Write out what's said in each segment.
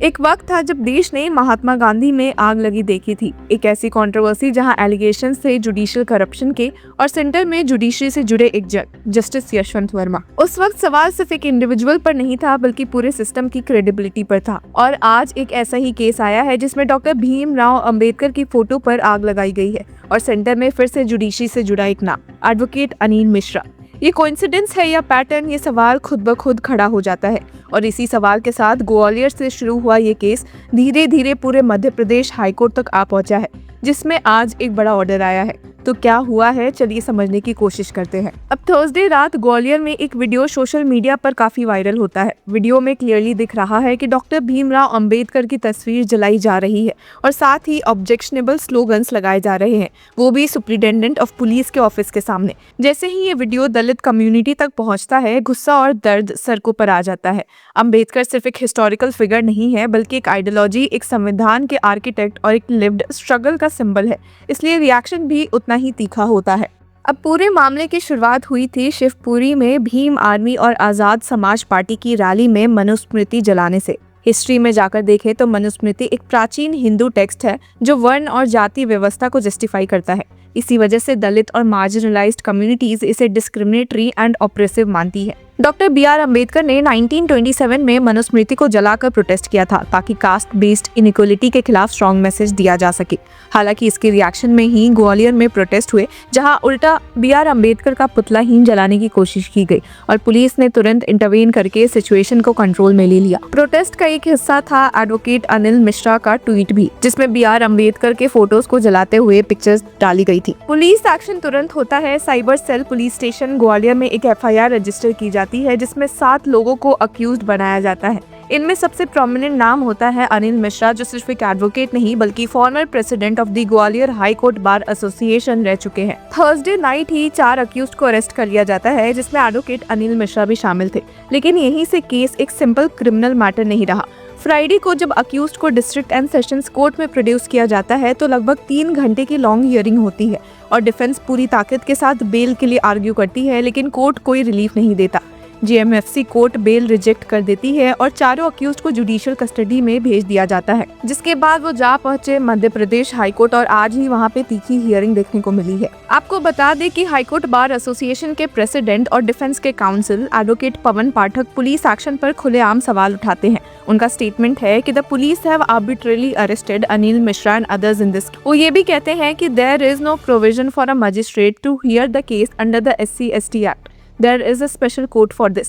एक वक्त था जब देश ने महात्मा गांधी में आग लगी देखी थी। एक ऐसी कंट्रोवर्सी जहां एलिगेशन थे जुडिशियल करप्शन के और सेंटर में जुडिशरी से जुड़े एक जज जस्टिस यशवंत वर्मा। उस वक्त सवाल सिर्फ एक इंडिविजुअल पर नहीं था बल्कि पूरे सिस्टम की क्रेडिबिलिटी पर था। और आज एक ऐसा ही केस आया है जिसमें डॉक्टर भीमराव अंबेडकर की फोटो पर आग लगाई गई है और सेंटर में फिर से जुडिशरी से जुड़ा एक नाम, एडवोकेट अनिल मिश्रा। ये कोइंसिडेंस है या पैटर्न, ये सवाल खुद ब खुद खड़ा हो जाता है। और इसी सवाल के साथ ग्वालियर से शुरू हुआ ये केस धीरे धीरे पूरे मध्य प्रदेश हाईकोर्ट तक आ पहुंचा है, जिसमें आज एक बड़ा ऑर्डर आया है। तो क्या हुआ है, चलिए समझने की कोशिश करते हैं। अब थर्सडे रात ग्वालियर में एक वीडियो सोशल मीडिया पर काफी वायरल होता है। वीडियो में क्लियरली दिख रहा है कि डॉक्टर भीमराव अंबेडकर की तस्वीर जलाई जा रही है और साथ ही ऑब्जेक्शनेबल स्लोगन्स लगाए जा रहे हैं, वो भी सुप्रिटेंडेंट ऑफ पुलिस के ऑफिस के सामने। जैसे ही ये वीडियो दलित कम्युनिटी तक पहुंचता है, गुस्सा और दर्द सड़कों पर आ जाता है। अंबेडकर सिर्फ एक हिस्टोरिकल फिगर नहीं है बल्कि एक आइडियोलॉजी, एक संविधान के आर्किटेक्ट और एक लिव्ड स्ट्रगल का सिंबल है, इसलिए रिएक्शन भी उतना ही तीखा होता है। अब पूरे मामले की शुरुआत हुई थी शिवपुरी में भीम आर्मी और आजाद समाज पार्टी की रैली में मनुस्मृति जलाने से। हिस्ट्री में जाकर देखें तो मनुस्मृति एक प्राचीन हिंदू टेक्स्ट है जो वर्ण और जाति व्यवस्था को जस्टिफाई करता है। इसी वजह से दलित और मार्जिनलाइज्ड कम्युनिटीज इसे डिस्क्रिमिनेटरी एंड ऑप्रेसिव मानती है। Doctor B R. अम्बेडकर ने 1927 में मनुस्मृति को जलाकर प्रोटेस्ट किया था ताकि कास्ट बेस्ड इनइक्वालिटी के खिलाफ स्ट्रॉन्ग मैसेज दिया जा सके। हालांकि इसके रिएक्शन में ही ग्वालियर में प्रोटेस्ट हुए, जहां उल्टा बी.आर. अम्बेडकर का पुतला हीन जलाने की कोशिश की गई और पुलिस ने तुरंत इंटरवेन करके सिचुएशन को कंट्रोल में ले लिया। प्रोटेस्ट का एक हिस्सा था एडवोकेट अनिल मिश्रा का ट्वीट भी, जिसमें बी.आर. अम्बेडकर के फोटोज को जलाते हुए पिक्चर्स डाली गई थी। पुलिस एक्शन तुरंत होता है। Cyber cell police station Gwalior में एक एफआईआर रजिस्टर की जाती है जिसमें 7 लोगों को अक्यूज्ड बनाया जाता है। इनमें सबसे प्रोमिनेंट नाम होता है अनिल मिश्रा, जो सिर्फ एक एडवोकेट नहीं बल्कि former president of the Gwalior high court bar association रह चुके हैं। थर्सडे नाइट ही 4 अक्यूज्ड को अरेस्ट कर लिया जाता है, जिसमें एडवोकेट अनिल मिश्रा भी शामिल थे। लेकिन यहीं से केस एक सिंपल क्रिमिनल मैटर नहीं रहा। फ्राइडे को जब अक्यूज्ड को डिस्ट्रिक्ट एंड सेशंस कोर्ट में प्रोड्यूस किया जाता है तो लगभग 3 घंटे की लॉन्ग हियरिंग होती है और डिफेंस पूरी ताकत के साथ बेल के लिए आर्ग्यू करती है, लेकिन कोर्ट कोई रिलीफ नहीं देता। जीएमएफसी कोर्ट बेल रिजेक्ट कर देती है और चारों अक्यूज्ड को जुडिशियल कस्टडी में भेज दिया जाता है, जिसके बाद वो जा पहुंचे मध्य प्रदेश हाईकोर्ट और आज ही वहां पे तीखी हियरिंग देखने को मिली है। आपको बता दें कि हाईकोर्ट बार एसोसिएशन के प्रेसिडेंट और डिफेंस के counsel advocate Pawan Pathak police action पर खुलेआम सवाल उठाते हैं। उनका स्टेटमेंट है कि the police have arbitrarily arrested Anil Mishra and others in this. वो ये भी कहते हैं कि there is no provision for a magistrate to hear the case under the SC/ST act. There is a special court for this।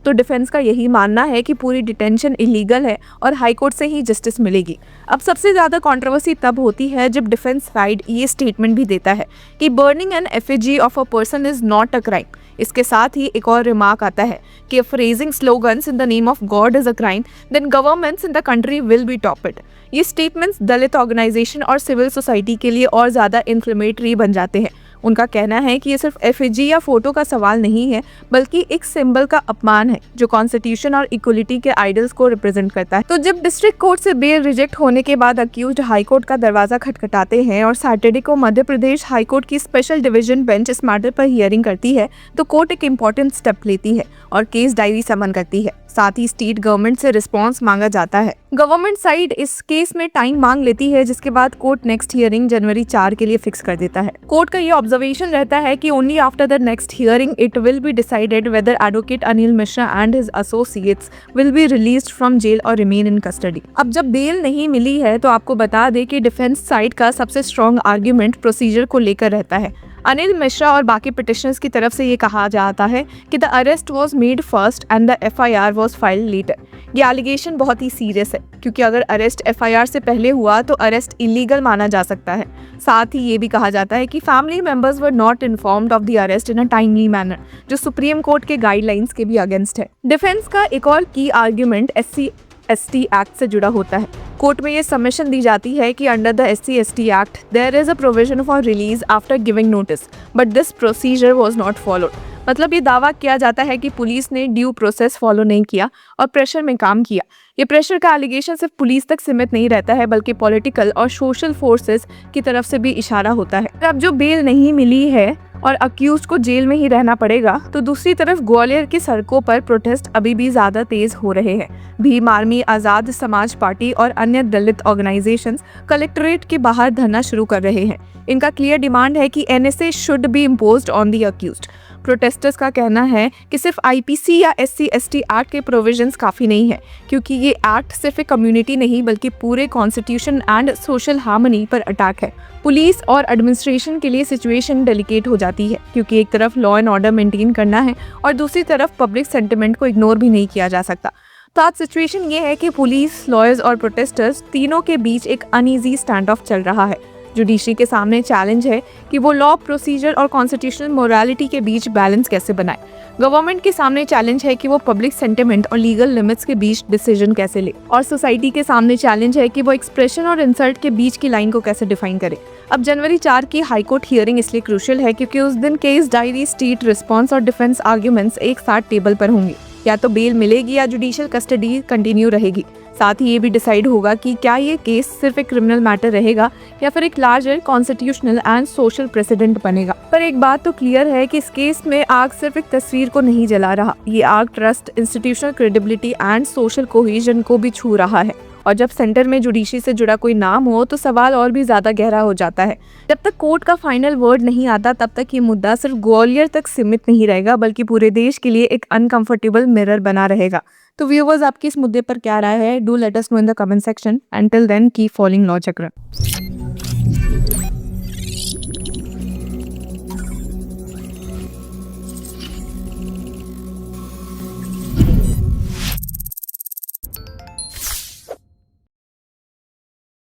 तो defence का यही मानना है कि पूरी डिटेंशन इलीगल है और हाई कोर्ट से ही जस्टिस मिलेगी। अब सबसे ज्यादा कंट्रोवर्सी तब होती है जब डिफेंस साइड ये स्टेटमेंट भी देता है कि burning an effigy of a person is not a crime. इसके साथ ही एक और रिमार्क आता है कि if raising slogans in the name of God is a crime, then governments in the country will be toppled। ये स्टेटमेंट्स दलित organisation और civil society के लिए और ज्यादा इन्फ्लेमेटरी बन जाते हैं। उनका कहना है कि ये सिर्फ एफिजी या फोटो का सवाल नहीं है बल्कि एक सिंबल का अपमान है जो कॉन्स्टिट्यूशन और इक्वलिटी के आइडल्स को रिप्रेजेंट करता है। तो जब डिस्ट्रिक्ट कोर्ट से बेल रिजेक्ट होने के बाद अक्यूज्ड हाई कोर्ट का दरवाजा खटखटाते हैं और सैटरडे को मध्य प्रदेश हाई कोर्ट की स्पेशल डिवीजन बेंच इस मैटर पर हियरिंग करती है, तो कोर्ट एक इम्पोर्टेंट स्टेप लेती है और केस डायरी समन करती है। साथ ही स्टेट गवर्नमेंट से रिस्पांस मांगा जाता है। गवर्नमेंट साइड इस केस में टाइम मांग लेती है, जिसके बाद कोर्ट नेक्स्ट हियरिंग जनवरी 4 के लिए फिक्स कर देता है। कोर्ट का ये ऑब्जर्वेशन रहता है कि only after the next hearing it will be decided whether advocate Anil Mishra and his associates will be released from jail और रिमेन इन कस्टडी। अब जब बेल नहीं मिली है तो आपको बता दें कि डिफेंस साइड का सबसे स्ट्रॉन्ग आर्ग्यूमेंट प्रोसीजर को लेकर रहता है। अनिल मिश्रा और बाकी पिटिशनर्स की तरफ से ये कहा जाता है कि the arrest was made first and the FIR was filed later. ये एलिगेशन बहुत ही सीरियस है क्योंकि अगर अरेस्ट FIR से पहले हुआ तो अरेस्ट इलीगल माना जा सकता है। साथ ही ये भी कहा जाता है कि family members were not informed of the arrest in a timely manner, जो सुप्रीम कोर्ट के गाइडलाइंस के भी अगेंस्ट है। डिफेंस का एक और की आर्ग्यूमेंट SC/ST एक्ट से जुड़ा होता है। कोर्ट में ये सबमिशन दी जाती है कि under the SC/ST act there is a provision for release after giving notice, but this procedure was not followed. मतलब ये दावा किया जाता है कि पुलिस ने ड्यू प्रोसेस फॉलो नहीं किया और प्रेशर में काम किया। ये प्रेशर का एलिगेशन सिर्फ पुलिस तक सीमित नहीं रहता है, बल्कि पॉलिटिकल और सोशल फोर्सेस की तरफ से भी इशारा होता है। अब जो बेल नहीं मिली है और अक्यूज को जेल में ही रहना पड़ेगा, तो दूसरी तरफ ग्वालियर की सड़कों पर प्रोटेस्ट अभी भी ज्यादा तेज हो रहे हैं। भीम आर्मी, आजाद समाज पार्टी और अन्य दलित ऑर्गेनाइजेशंस कलेक्ट्रेट के बाहर धरना शुरू कर रहे हैं। इनका क्लियर डिमांड है कि NSA should be imposed on the accused. Protesters का कहना है कि सिर्फ आईपीसी या एससी/एसटी एक्ट के प्रोविजंस काफी नहीं है, क्योंकि ये एक्ट सिर्फ एक कम्युनिटी नहीं बल्कि पूरे कॉन्स्टिट्यूशन एंड सोशल हार्मनी पर अटैक है। पुलिस और एडमिनिस्ट्रेशन के लिए सिचुएशन डेलिकेट हो जाती है, क्योंकि एक तरफ लॉ एंड ऑर्डर मेंटेन करना है और दूसरी तरफ पब्लिक सेंटिमेंट को इग्नोर भी नहीं किया जा सकता। तो आज सिचुएशन ये है कि पुलिस, लॉयर्स और प्रोटेस्टर्स तीनों के बीच एक अनईजी स्टैंड ऑफ चल रहा है। जुडिशरी के सामने चैलेंज है कि वो लॉ, प्रोसीजर और कॉन्स्टिट्यूशनल मोरालिटी के बीच बैलेंस कैसे बनाए। गवर्नमेंट के सामने चैलेंज है कि वो पब्लिक सेंटिमेंट और लीगल लिमिट्स के बीच डिसीजन कैसे ले, और सोसाइटी के सामने चैलेंज है कि वो एक्सप्रेशन और इंसल्ट के बीच की लाइन को कैसे डिफाइन करे। अब जनवरी 4 की हाईकोर्ट हियरिंग इसलिए क्रूशियल है क्योंकि उस दिन केस डायरी, स्टेट रिस्पॉन्स और डिफेंस आर्ग्यूमेंट्स एक साथ टेबल पर होंगे। या तो बेल मिलेगी या जुडिशियल कस्टडी कंटिन्यू रहेगी। साथ ही ये भी डिसाइड होगा कि क्या ये केस सिर्फ एक क्रिमिनल मैटर रहेगा या फिर एक larger constitutional and social president बनेगा। पर एक बात तो क्लियर है कि इस केस में आग सिर्फ एक तस्वीर को नहीं जला रहा, ये आग trust, institutional credibility and social cohesion को भी छू रहा है। और जब सेंटर में जुडिशरी से जुड़ा कोई नाम हो तो सवाल और भी ज्यादा गहरा हो जाता है। जब तक कोर्ट का फाइनल वर्ड नहीं आता, तब तक ये मुद्दा सिर्फ ग्वालियर तक सीमित नहीं रहेगा, बल्कि पूरे देश के लिए एक अनकंफर्टेबल मिरर बना रहेगा। तो व्यूअर्स, आपकी इस मुद्दे पर क्या राय है? Do let us know in the comment section. Until then keep following law चक्र।